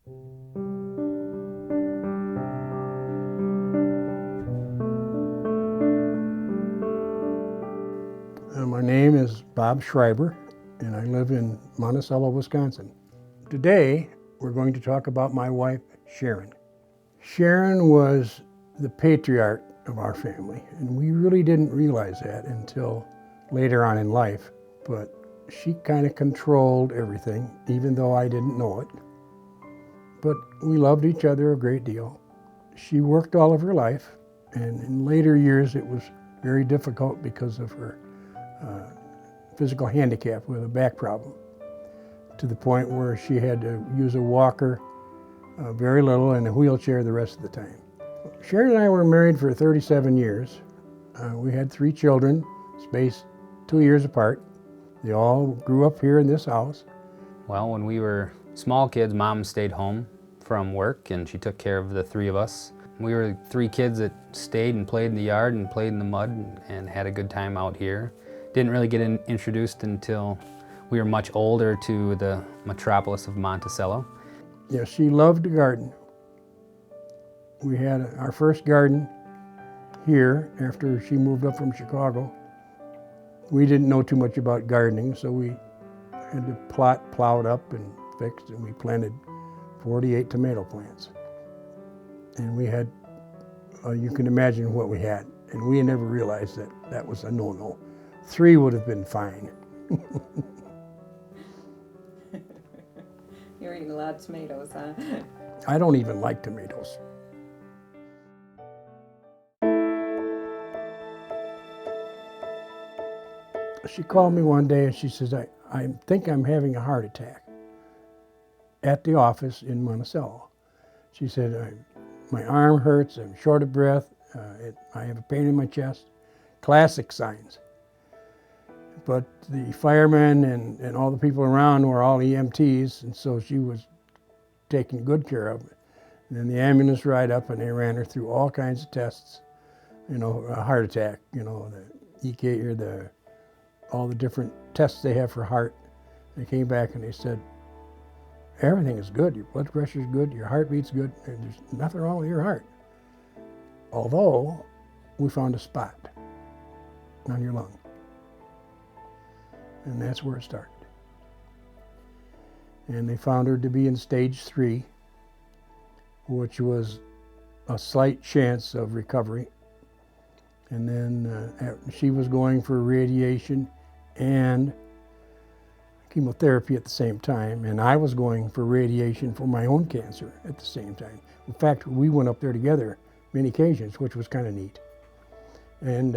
My name is Bob Schreiber, and I live in Monticello, Wisconsin. Today, we're going to talk about my wife, Sharon. Sharon was the patriarch of our family, and we really didn't realize that until later on in life. But she kind of controlled everything, even though I didn't know it. But we loved each other a great deal. She worked all of her life, and in later years it was very difficult because of her physical handicap with a back problem, to the point where she had to use a walker very little and a wheelchair the rest of the time. Sharon and I were married for 37 years. We had 3 children, spaced 2 years apart. They all grew up here in this house. Well, when we were small kids, Mom stayed home from work and she took care of the 3 of us. We were 3 kids that stayed and played in the yard and played in the mud and had a good time out here. Didn't really get introduced until we were much older to the metropolis of Monticello. Yeah, she loved to garden. We had our first garden here after she moved up from Chicago. We didn't know too much about gardening, so we had the plot plowed up and fixed, and we planted 48 tomato plants. And we had, you can imagine what we had, and we never realized that that was a no-no. 3 would have been fine. You're eating a lot of tomatoes, huh? I don't even like tomatoes. She called me one day and she says, I think I'm having a heart attack at the office in Monticello. She said, my arm hurts, I'm short of breath, I have a pain in my chest. Classic signs. But the firemen and all the people around were all EMTs, and so she was taken good care of. And then the ambulance ride up and they ran her through all kinds of tests, you know, a heart attack, you know, the EK or all the different tests they have for heart. They came back and they said, everything is good, your blood pressure is good, your heartbeat's good, and there's nothing wrong with your heart. Although we found a spot on your lung. And that's where it started. And they found her to be in stage 3, which was a slight chance of recovery. And then she was going for radiation and chemotherapy at the same time, and I was going for radiation for my own cancer at the same time. In fact, we went up there together many occasions, which was kind of neat. And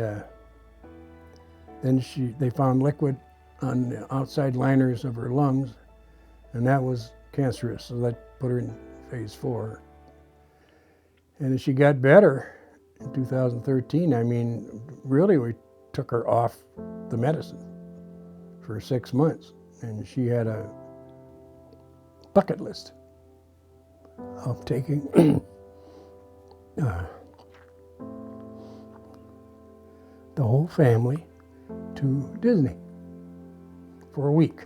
then they found liquid on the outside liners of her lungs, and that was cancerous, so that put her in phase 4. And as she got better in 2013, I mean, really we took her off the medicine for 6 months, and she had a bucket list of taking the whole family to Disney for a week.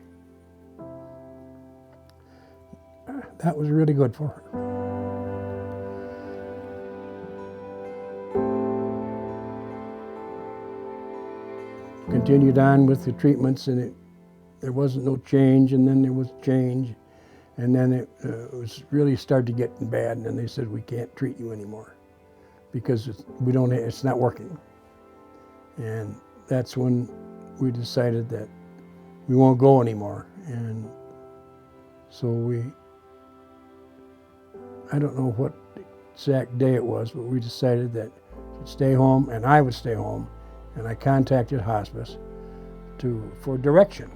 That was really good for her. Continued on with the treatments, and there wasn't no change, and then there was change, and then it was really started to get bad, and then they said, we can't treat you anymore because it's not working. And that's when we decided that we won't go anymore. And so I don't know what exact day it was, but we decided that she'd stay home and I would stay home. And I contacted Hospice for direction,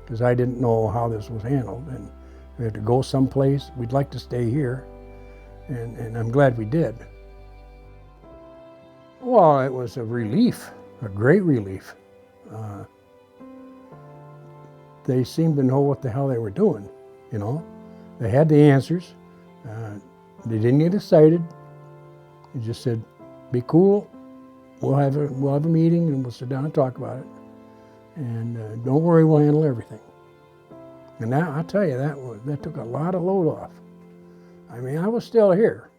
because I didn't know how this was handled. And we had to go someplace. We'd like to stay here, and I'm glad we did. Well, it was a relief, a great relief. They seemed to know what the hell they were doing, you know. They had the answers. They didn't get excited. They just said, be cool. We'll have a meeting and we'll sit down and talk about it. And don't worry, we'll handle everything. And now I'll tell you, that took a lot of load off. I mean, I was still here.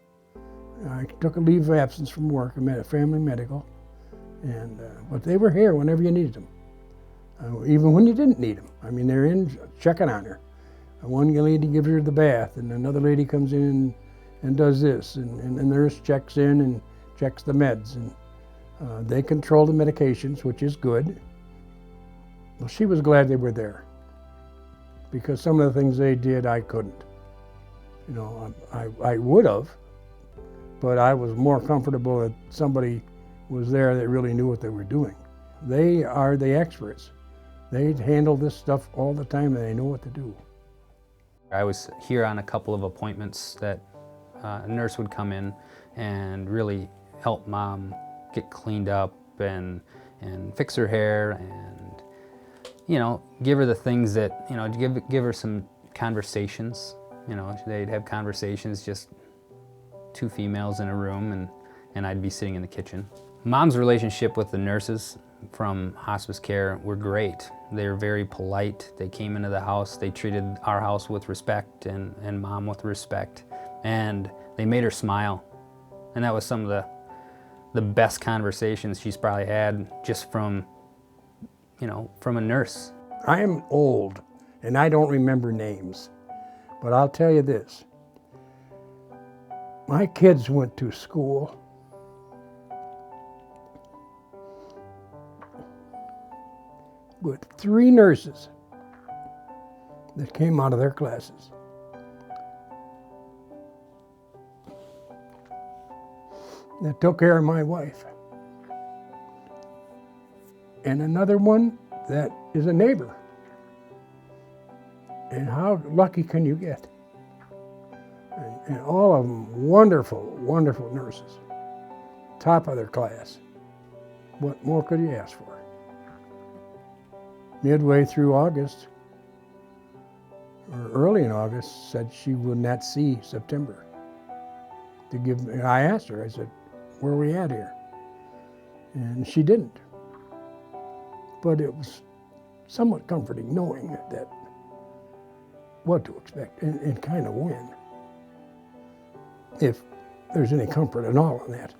I took a leave of absence from work. I met a family medical, and but they were here whenever you needed them, even when you didn't need them. I mean, they're in checking on her. One lady gives her the bath, and another lady comes in and does this, and the nurse checks in and checks the meds, and they control the medications, which is good. Well, she was glad they were there, because some of the things they did, I couldn't. You know, I would have, but I was more comfortable that somebody was there that really knew what they were doing. They are the experts. They handle this stuff all the time, and they know what to do. I was here on a couple of appointments that a nurse would come in and really help Mom get cleaned up and fix her hair and, you know, give her the things that, you know, give her some conversations. You know, they'd have conversations, just two females in a room, and I'd be sitting in the kitchen. Mom's relationship with the nurses from hospice care were great. They were very polite. They came into the house. They treated our house with respect and Mom with respect. And they made her smile. And that was some of the best conversations she's probably had just from, you know, from a nurse. I am old, and I don't remember names. But I'll tell you this. My kids went to school with 3 nurses that came out of their classes. That took care of my wife. And another one that is a neighbor. And how lucky can you get? And all of them wonderful, wonderful nurses. Top of their class. What more could you ask for? Midway through August, or early in August, said she would not see September. I asked her, I said, where are we at here? And she didn't. But it was somewhat comforting knowing that what to expect and kind of when, if there's any comfort at all in that.